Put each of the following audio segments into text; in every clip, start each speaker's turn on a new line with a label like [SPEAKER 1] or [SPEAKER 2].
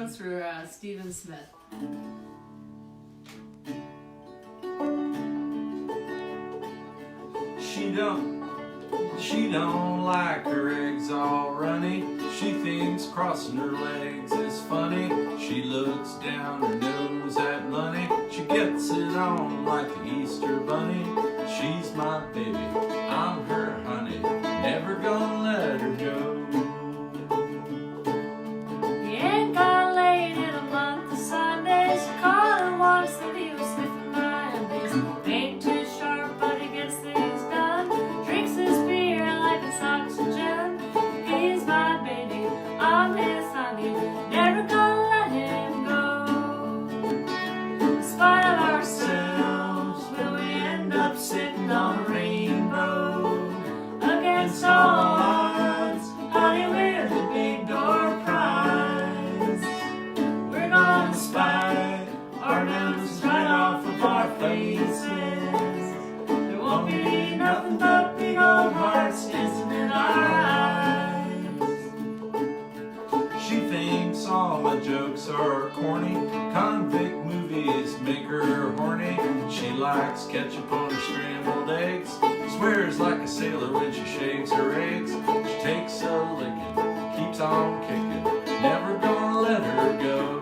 [SPEAKER 1] one's for Stephen Smith.
[SPEAKER 2] She don't like her eggs all runny. She thinks crossing her legs is funny. She looks down her nose at money. She gets it on like the Easter bunny. She's my baby, I'm her honey. Never gonna let her go.
[SPEAKER 1] He ain't got laid in a month of Sundays. Caught her once that he was sniffing my undies. Ain't too sharp, but he gets things done. Drinks his beer like it's oxygen. He's my baby, I'm his honey. Never gonna let him go. In spite of ourselves, will we end up sitting on a rainbow? Against all odds, honey, we're the big door prize. We're gonna spite our noses right off of our faces. There won't be nothing but big old hearts dancing in our eyes.
[SPEAKER 2] She thinks all my jokes are corny. Convict movies make her horny. She likes ketchup on her scrambled eggs. Swears like a sailor when she shaves her eggs. She takes a licking, keeps on kicking. Never gonna let her go.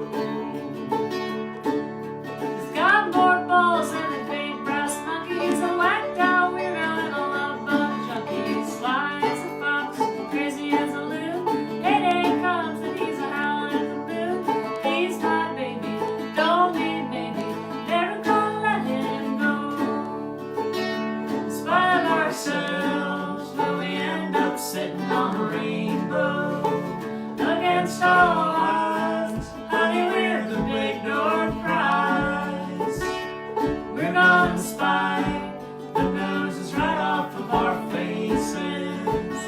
[SPEAKER 1] He's got more balls than a big brass monkey. He's a whacked out weirdo and a love bug junkie. Sly as a fox, crazy as a loon. Payday comes and he's a howling at the moon. He's my baby, don't be maybe. Never gonna let him go. In spite of ourselves, will we end up sitting on a rainbow? Against all odds, honey, we're the big door prize. We're gonna spite the noses right off of our faces.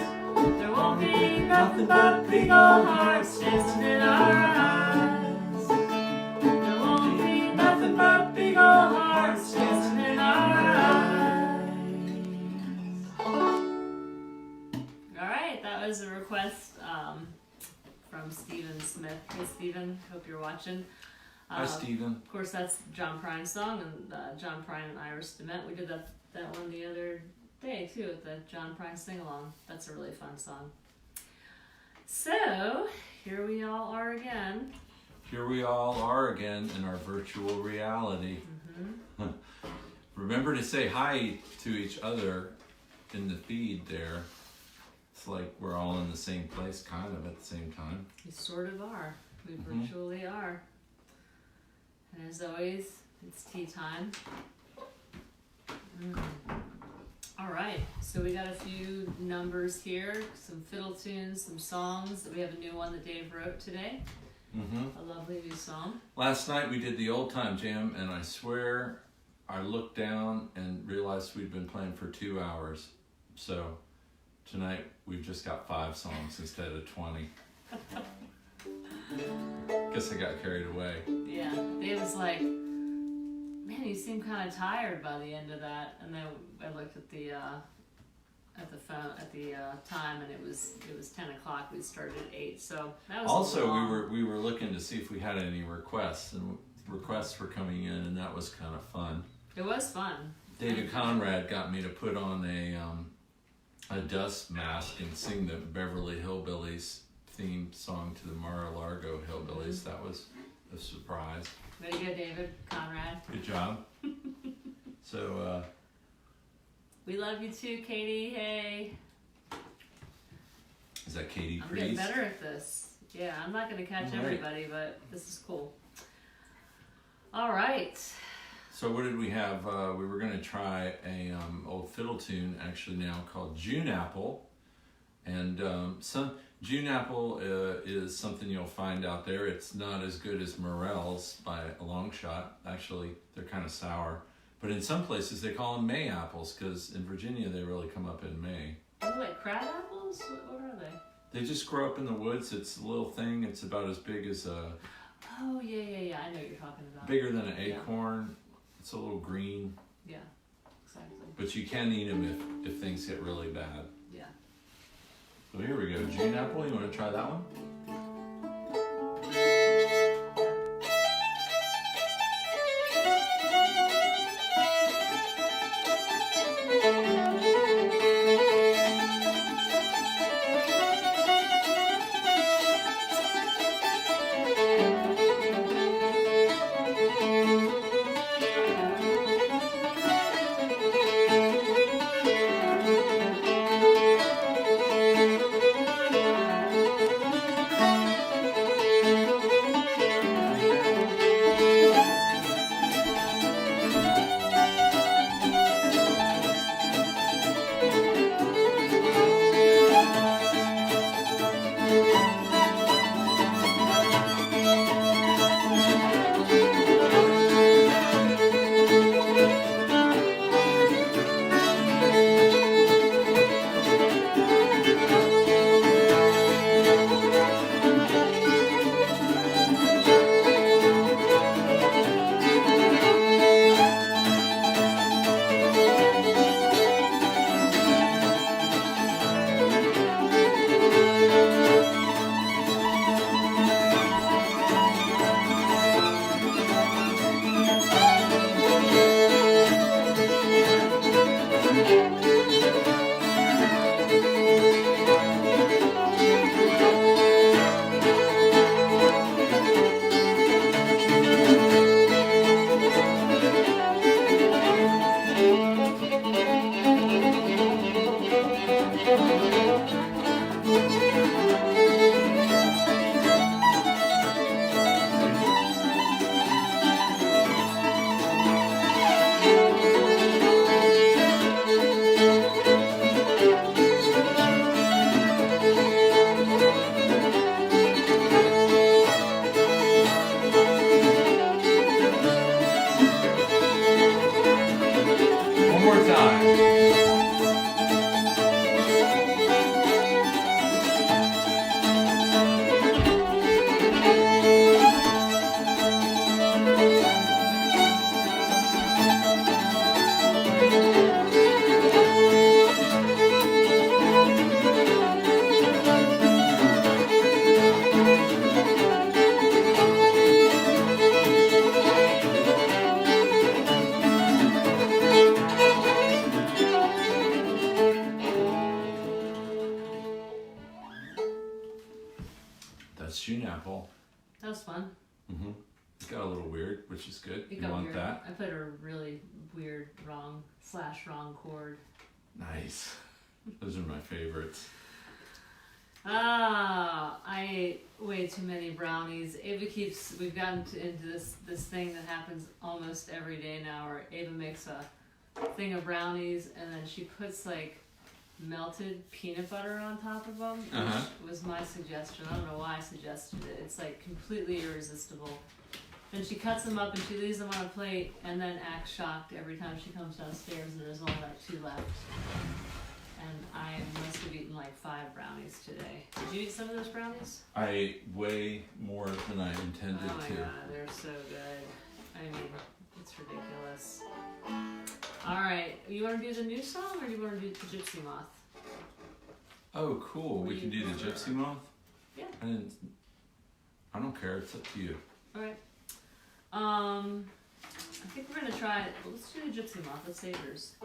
[SPEAKER 1] There won't be nothing but big old hearts dancing in our eyes. There won't be nothing but big old hearts dancing in our eyes. All right, that was a request from Stephen Smith. Hey, Stephen, hope you're watching.
[SPEAKER 2] Hi, Stephen.
[SPEAKER 1] Of course, that's John Prine's song, and John Prine and Iris Dement. We did that one the other day too at the John Prine sing along. That's a really fun song. So here we all are again.
[SPEAKER 2] Here we all are again in our virtual reality.
[SPEAKER 1] Mm-hmm.
[SPEAKER 2] Remember to say hi to each other in the feed there. It's like we're all in the same place, kind of at the same time.
[SPEAKER 1] We sort of are. We virtually are. And as always, it's tea time. All right, so we got a few numbers here, some fiddle tunes, some songs. We have a new one that Dave wrote today. A lovely new song.
[SPEAKER 2] Last night we did the old time jam, and I swear I looked down and realized we'd been playing for 2 hours. So tonight we've just got 5 songs instead of 20. Guess I got carried away.
[SPEAKER 1] Yeah, Dave was like, "Man, you seem kind of tired by the end of that." And then I looked at the phone at the time, and it was 10 o'clock. We started at 8, so that was
[SPEAKER 2] also we were looking to see if we had any requests, and requests were coming in, and that was kind of fun.
[SPEAKER 1] It was fun.
[SPEAKER 2] David Conrad got me to put on a dust mask and sing the Beverly Hillbillies theme song to the Mar-a-Lago Hillbillies. That was a surprise.
[SPEAKER 1] Way to go, David Conrad.
[SPEAKER 2] Good job. So
[SPEAKER 1] we love you too, Katie. Hey.
[SPEAKER 2] Is that Katie
[SPEAKER 1] I'm
[SPEAKER 2] Priest?
[SPEAKER 1] getting better at this. Yeah, I'm not going to catch everybody, but this is cool. All right.
[SPEAKER 2] So what did we have? We were going to try a old fiddle tune actually now called June Apple, and June Apple is something you'll find out there. It's not as good as Morels by a long shot. Actually, they're kind of sour. But in some places they call them May apples, because in Virginia they really come up in May.
[SPEAKER 1] Are they like crab apples? What are they?
[SPEAKER 2] They just grow up in the woods. It's a little thing. It's about as big as a...
[SPEAKER 1] Oh, yeah. I know what you're talking about.
[SPEAKER 2] Bigger than an acorn. It's a little green.
[SPEAKER 1] Yeah, exactly.
[SPEAKER 2] But you can eat them if things get really bad.
[SPEAKER 1] Yeah.
[SPEAKER 2] So here we go. June Apple. You want to try that one? One more time. That's June Apple.
[SPEAKER 1] That was fun.
[SPEAKER 2] Mm-hmm. It got a little weird, which is good.
[SPEAKER 1] It
[SPEAKER 2] You
[SPEAKER 1] got
[SPEAKER 2] want
[SPEAKER 1] weird.
[SPEAKER 2] that?
[SPEAKER 1] I put a really weird wrong chord.
[SPEAKER 2] Nice. Those are my favorites.
[SPEAKER 1] I ate way too many brownies. We've gotten into this thing that happens almost every day now, where Ava makes a thing of brownies and then she puts like melted peanut butter on top of them, which was my suggestion. I don't know why I suggested it. It's like completely irresistible. Then she cuts them up and she leaves them on a plate and then acts shocked every time she comes downstairs and there's only like 2 left. And I must have eaten like 5 brownies today. Did you eat some of those brownies?
[SPEAKER 2] I ate way more than I intended
[SPEAKER 1] Oh my
[SPEAKER 2] to.
[SPEAKER 1] god, they're so good. I mean, it's ridiculous. Alright, you want to do the new song or do you want to do the Gypsy Moth?
[SPEAKER 2] Oh, cool. We can do the Gypsy Moth?
[SPEAKER 1] Yeah.
[SPEAKER 2] I don't care. It's up to you.
[SPEAKER 1] Alright. I think we're going to try, let's do the Gypsy Moth. Let's save yours.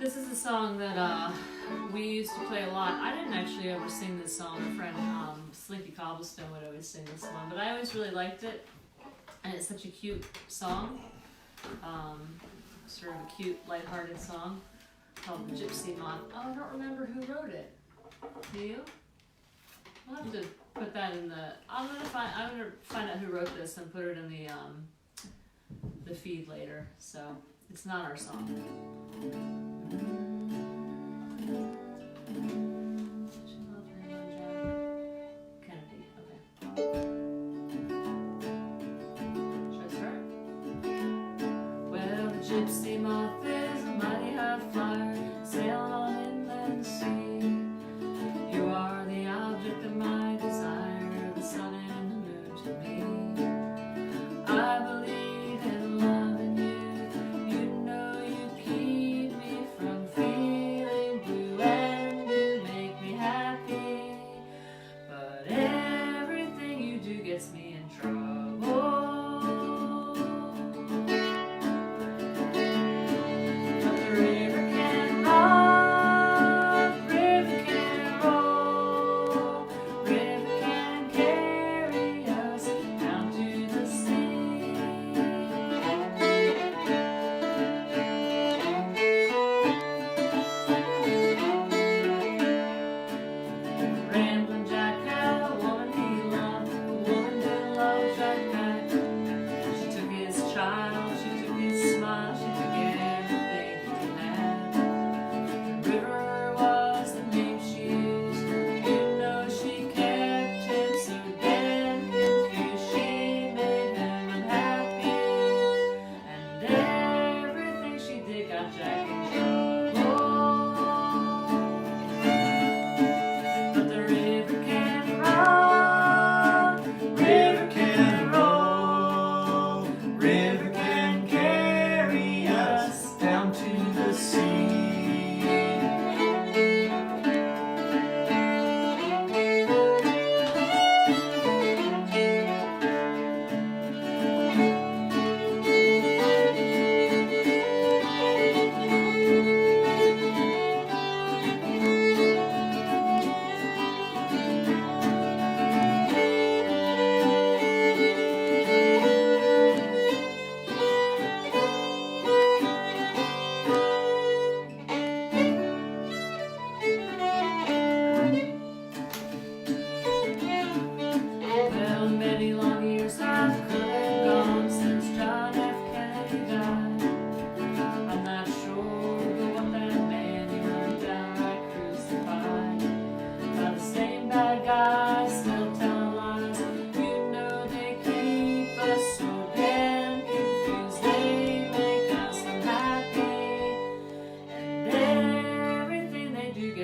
[SPEAKER 1] This is a song that we used to play a lot. I didn't actually ever sing this song. A friend, Slinky Cobblestone, would always sing this one, but I always really liked it. And it's such a cute song. Sort of a cute, lighthearted song called the Gypsy Moth. Oh, I don't remember who wrote it. Do you? We'll have to put that in the. I'm gonna find out who wrote this and put it in the feed later. So it's not our song. Kennedy. Okay. Should I start? Well, the Gypsy Moth is a mighty high flyer, sailing on inland sea. You are the object of my desire, the sun and the moon to me. I believe in loving you. You know you keep me from feeling blue.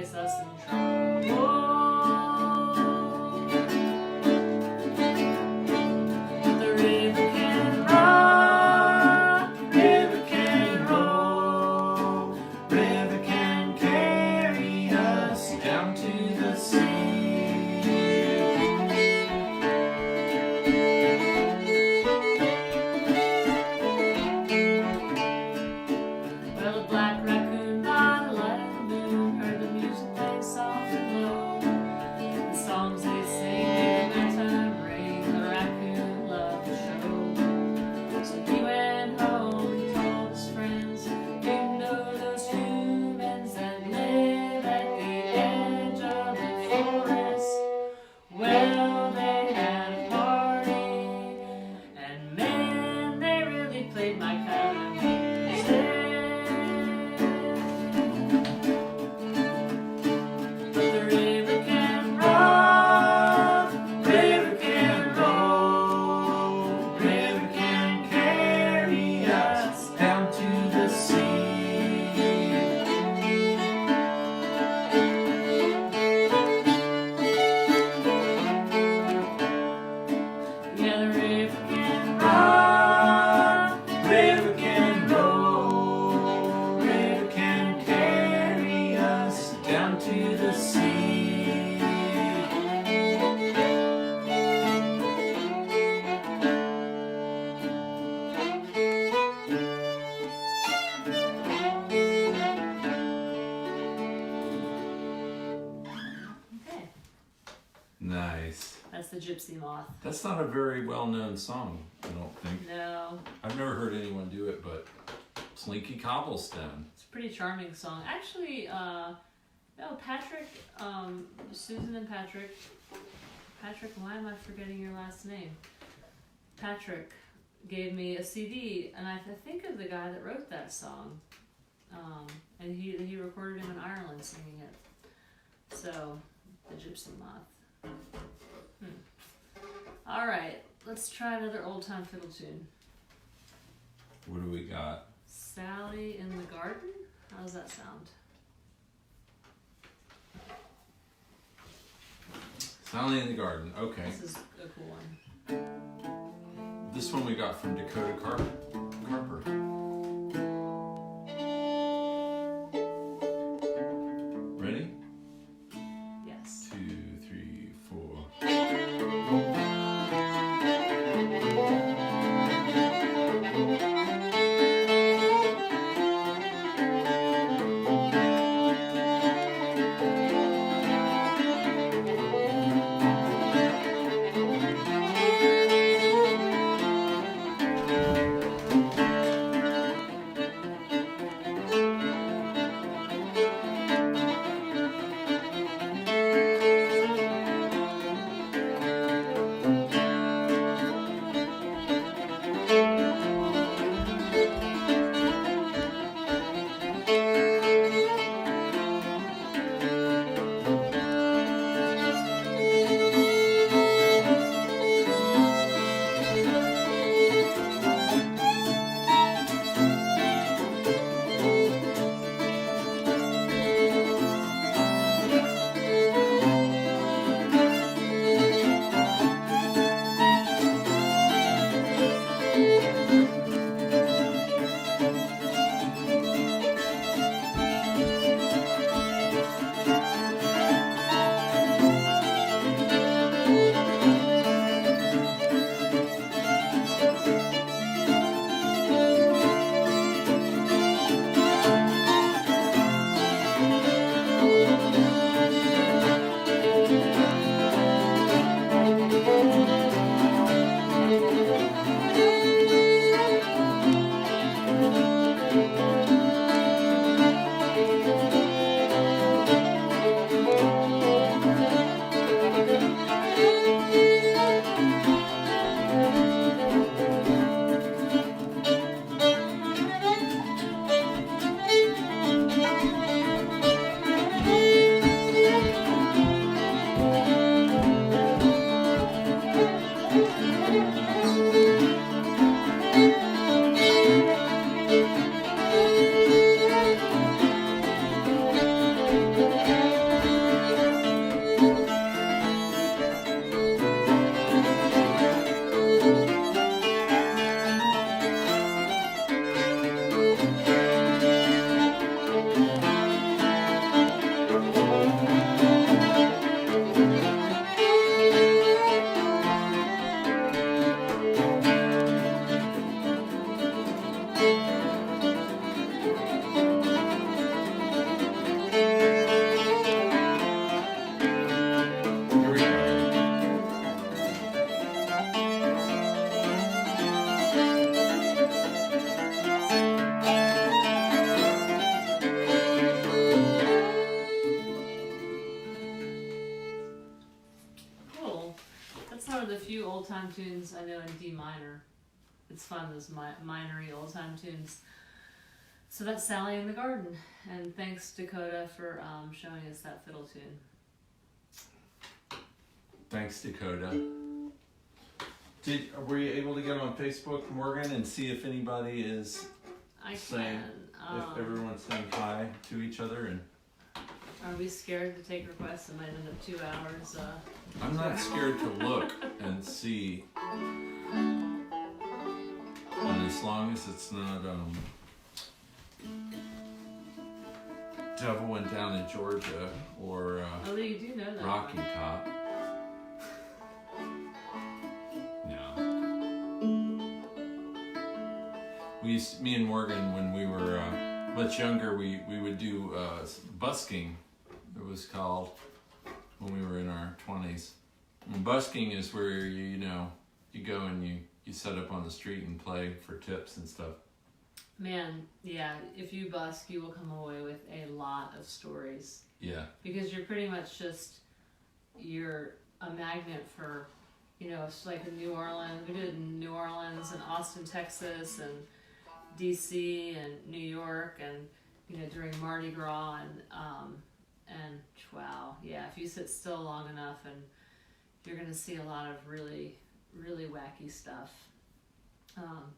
[SPEAKER 1] gets us in trouble. But the river can rock, river can roll, river can carry us
[SPEAKER 2] Down to the sea.
[SPEAKER 1] Well, a black raccoon by the light of the moon heard the music playing soft and low. The songs they sing made the nighttime rain. The raccoon loved the show. So he went home and told his friends, "You know those humans that live at the edge of the forest? Well, they had a party, and man, they really played my kind of music. But the river can rock, river can roll, river can carry us
[SPEAKER 2] Down to the sea.
[SPEAKER 1] Yeah, the river can rock, river can roll, river can carry us
[SPEAKER 2] Down to the sea.
[SPEAKER 1] Okay,
[SPEAKER 2] Nice.
[SPEAKER 1] that's the Gypsy Moth.
[SPEAKER 2] That's not a very well-known song, I don't think.
[SPEAKER 1] No,
[SPEAKER 2] I've never heard anyone do it, but Slinky Cobblestone.
[SPEAKER 1] it's a pretty charming song. Actually, no, Patrick, Susan and Patrick, why am I forgetting your last name? Patrick gave me a CD, and I think of the guy that wrote that song. And he recorded him in Ireland singing it. So, the Gypsy Moth. All right, let's try another old-time fiddle tune.
[SPEAKER 2] What do we got?
[SPEAKER 1] Sally in the Garden? How does that sound?
[SPEAKER 2] Sally in the Garden. Okay.
[SPEAKER 1] This is a cool one.
[SPEAKER 2] This one we got from Dakota Carper. Ready?
[SPEAKER 1] Yes.
[SPEAKER 2] 2, 3, 4.
[SPEAKER 1] one of the few old time tunes I know in D minor. It's fun, those minory old time tunes. So that's Sally in the Garden, and thanks Dakota for showing us that fiddle tune.
[SPEAKER 2] Thanks, Dakota. Were you able to get on Facebook, Morgan, and see if anybody is saying, if everyone's saying hi to each other? And
[SPEAKER 1] are we scared to take requests? It might end up 2 hours.
[SPEAKER 2] I'm not scared to look and see, and as long as it's not Devil Went Down in Georgia or
[SPEAKER 1] although you do know that
[SPEAKER 2] Rocky
[SPEAKER 1] one.
[SPEAKER 2] Top. No. Me and Morgan, when we were much younger, we would do busking, it was called, when we were in our 20s. And busking is where you go and you set up on the street and play for tips and stuff.
[SPEAKER 1] Man, yeah, if you busk, you will come away with a lot of stories.
[SPEAKER 2] Yeah. Because
[SPEAKER 1] you're pretty much you're a magnet for, it's like in New Orleans. We did it in New Orleans and Austin, Texas, and DC and New York, and during Mardi Gras, and wow, yeah, if you sit still long enough, and you're gonna see a lot of really, really wacky stuff.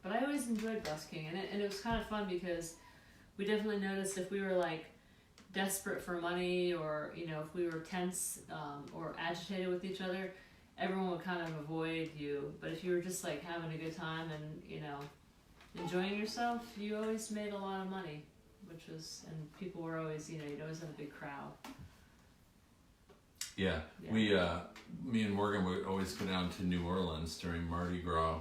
[SPEAKER 1] But I always enjoyed busking, and it was kind of fun because we definitely noticed if we were like desperate for money, or if we were tense or agitated with each other, everyone would kind of avoid you. But if you were just like having a good time and enjoying yourself, you always made a lot of money, and people were always you'd always have a big crowd.
[SPEAKER 2] Yeah. We me and Morgan would always go down to New Orleans during Mardi Gras.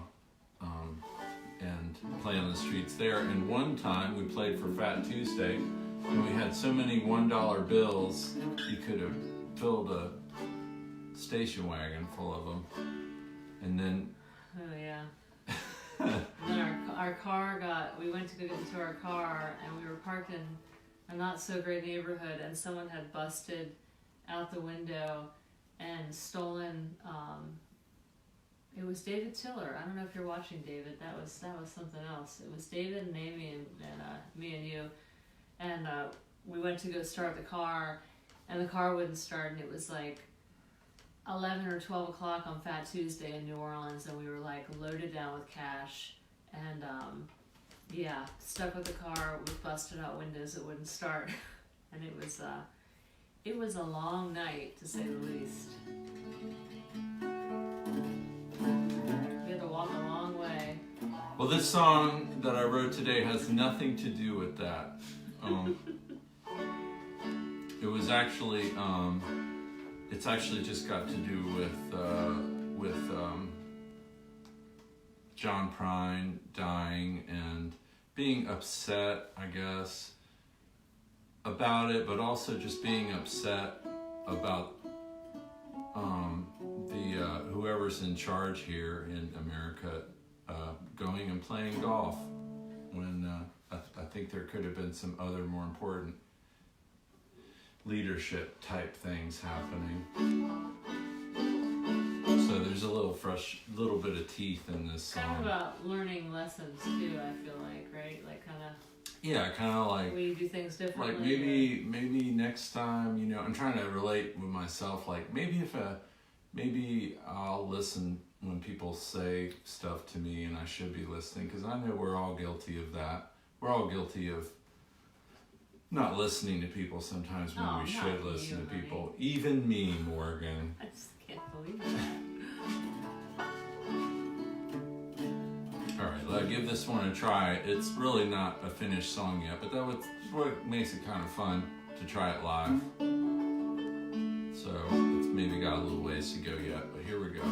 [SPEAKER 2] And play on the streets there. And one time we played for Fat Tuesday, and we had so many $1 bills, you could have filled a station wagon full of them. And then...
[SPEAKER 1] Oh, yeah. And then our car we went to go get into our car, and we were parked in a not so great neighborhood, and someone had busted out the window and stolen... it was David Tiller. I don't know if you're watching, David. That was something else. It was David and Amy and me and you. And we went to go start the car, and the car wouldn't start, and it was like 11 or 12 o'clock on Fat Tuesday in New Orleans, and we were like loaded down with cash, and stuck with the car with busted out windows that wouldn't start. And it was a long night, to say the least.
[SPEAKER 2] Well, this song that I wrote today has nothing to do with that. It was actually, it's actually just got to do with John Prine dying and being upset, I guess, about it, but also just being upset about whoever's in charge here in America going and playing golf when I think there could have been some other more important leadership type things happening. So there's a little bit of teeth in this song.
[SPEAKER 1] Kind of about learning lessons too, I feel like, right? Like kind of.
[SPEAKER 2] Yeah, kind of like.
[SPEAKER 1] We do things differently.
[SPEAKER 2] Like maybe next time, I'm trying to relate with myself. Like maybe I'll listen when people say stuff to me, and I should be listening, because I know we're all guilty of that. We're all guilty of not listening to people sometimes when we should listen to people. Even me, Morgan.
[SPEAKER 1] I just can't believe that.
[SPEAKER 2] Alright, let's give this one a try. It's really not a finished song yet, but that's what makes it kind of fun to try it live. So it's maybe got a little ways to go yet, but here we go.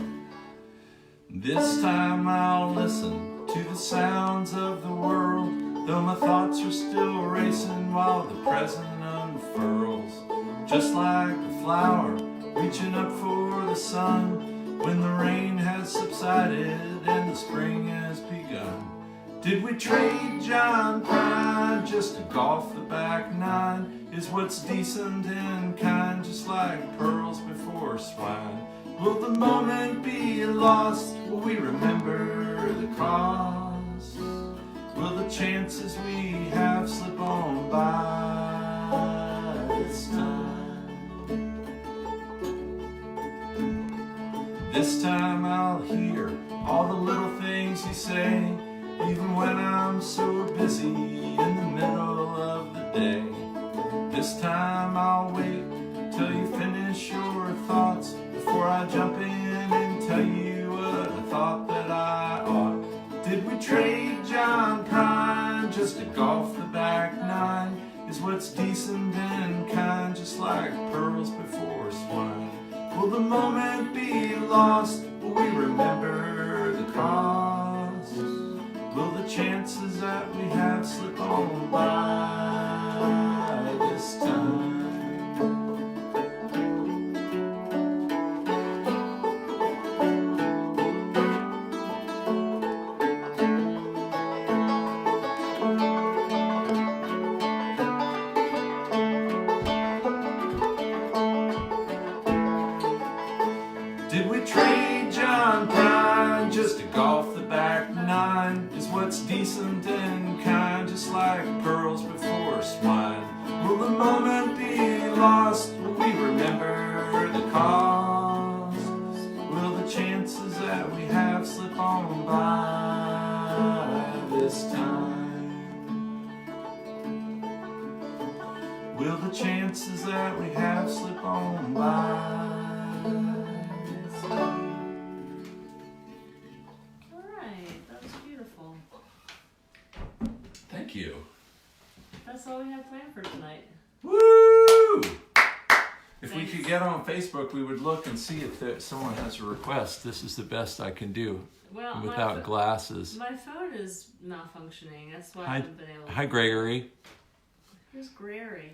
[SPEAKER 2] This time I'll listen to the sounds of the world, though my thoughts are still racing while the present unfurls. Just like a flower reaching up for the sun, when the rain has subsided and the spring has begun. Did we trade John Prine just to golf the back nine? Is what's decent and kind, just like pearls before swine. Will the moment be lost? Will we remember the cost? Will the chances we have slip on by this time? This time I'll hear all the little things you say, even when I'm so busy in the middle of the day. This time I'll wait till you finish your thoughts before I jump in and tell you what I thought that I ought. Did we trade John Prine just to golf the back nine? Is what's decent and kind, just like pearls before swine. Will the moment be lost? Will we remember the cost? Will the chances that we have slip on by this time? Did we trade John Prine just to golf the back nine? Is what's decent and kind, just like pearls before swine. Will the moment be lost? Will we remember the cost? Will the chances that we have slip on by this time? Will the chances that we have slip on by?
[SPEAKER 1] Alright, that was beautiful.
[SPEAKER 2] Thank you.
[SPEAKER 1] That's all we have planned for tonight.
[SPEAKER 2] Woo! If we
[SPEAKER 1] Thanks.
[SPEAKER 2] could get on Facebook, we would look and see if someone has a request. This is the best I can do
[SPEAKER 1] Well,
[SPEAKER 2] without glasses.
[SPEAKER 1] my phone is malfunctioning. That's why I
[SPEAKER 2] Hi,
[SPEAKER 1] haven't been able to.
[SPEAKER 2] hi, Gregory.
[SPEAKER 1] Who's Gregory?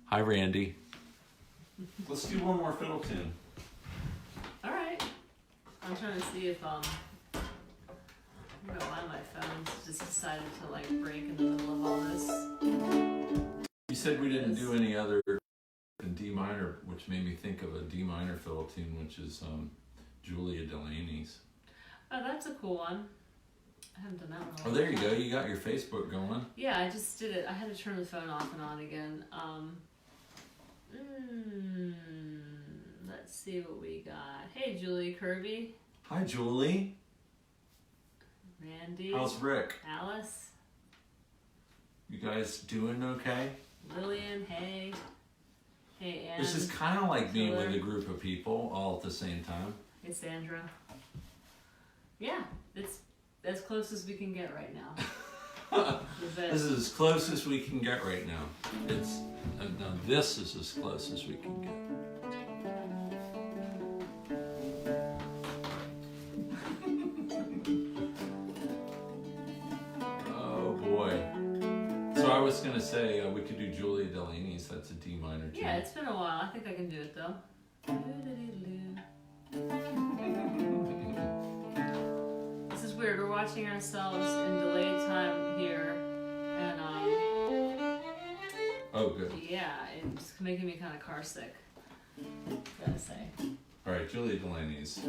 [SPEAKER 2] Hi, Randy. Let's do one more fiddle tune.
[SPEAKER 1] Alright. I'm trying to see if I don't know why my phone's just decided to like break in the middle of all this.
[SPEAKER 2] You said we didn't do any other in D minor, which made me think of a D minor fiddle tune, which is Julia Delanies.
[SPEAKER 1] Oh, that's a cool one. I haven't done that one. in a
[SPEAKER 2] Oh,
[SPEAKER 1] long
[SPEAKER 2] there you
[SPEAKER 1] time.
[SPEAKER 2] go. You got your Facebook going.
[SPEAKER 1] Yeah, I just did it. I had to turn the phone off and on again. Let's see what we got. Hey, Julie Kirby,
[SPEAKER 2] Hi, Julie.
[SPEAKER 1] Randy,
[SPEAKER 2] How's Rick?
[SPEAKER 1] Alice,
[SPEAKER 2] You guys doing okay?
[SPEAKER 1] Lillian, hey. Hey, Ann.
[SPEAKER 2] This is kind of like being with
[SPEAKER 1] Killer.
[SPEAKER 2] a group of people all at the same time.
[SPEAKER 1] Hey, Sandra. Yeah, it's as close as we can get right now. Is it?
[SPEAKER 2] This is as close as we can get right now. No, this is as close as we can get. Oh boy. So I was gonna say we could do Julia Delanies. That's a D minor too.
[SPEAKER 1] Yeah, it's been a while. I think I can do it though. This is weird. We're watching ourselves in delayed time here, and
[SPEAKER 2] Oh good.
[SPEAKER 1] yeah, it's making me kind of car sick. Gotta say.
[SPEAKER 2] All right, Julia Delanies.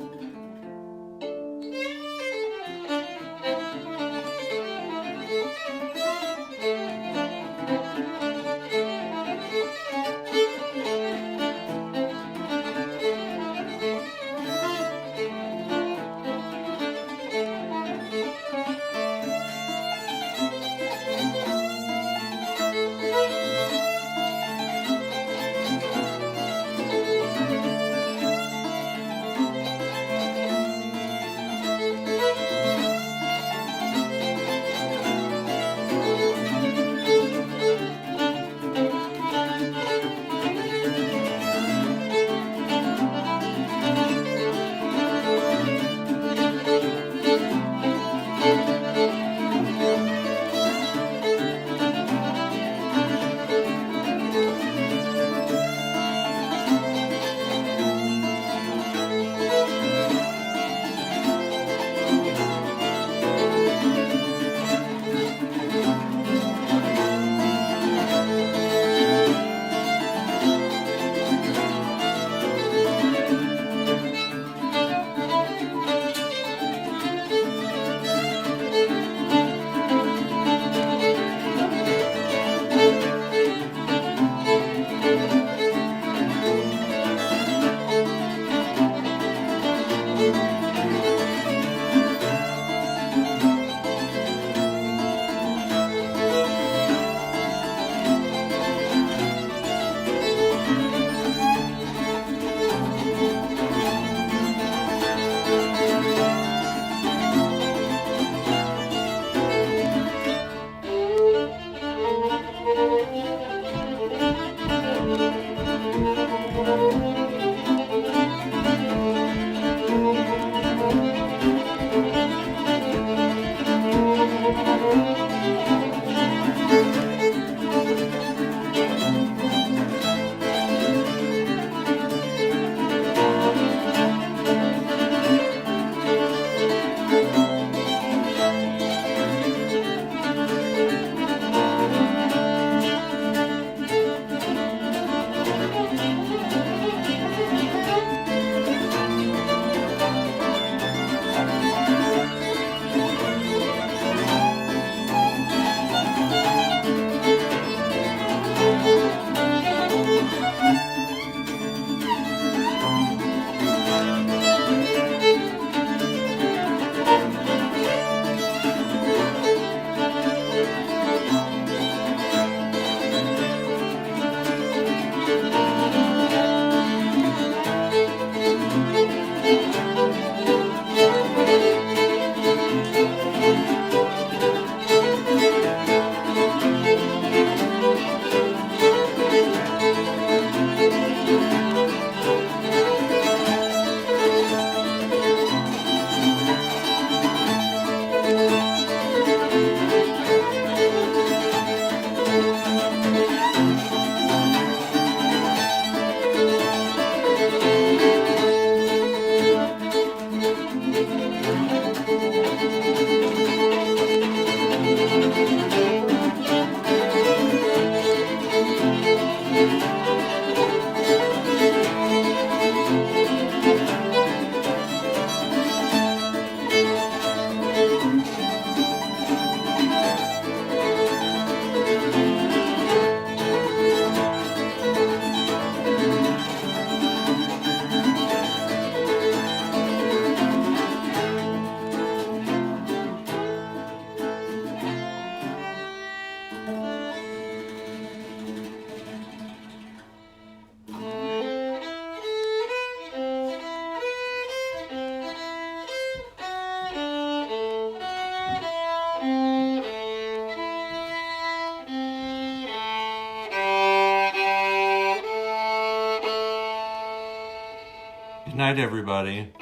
[SPEAKER 2] Good night, everybody.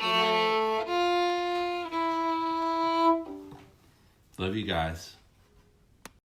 [SPEAKER 2] Love you guys.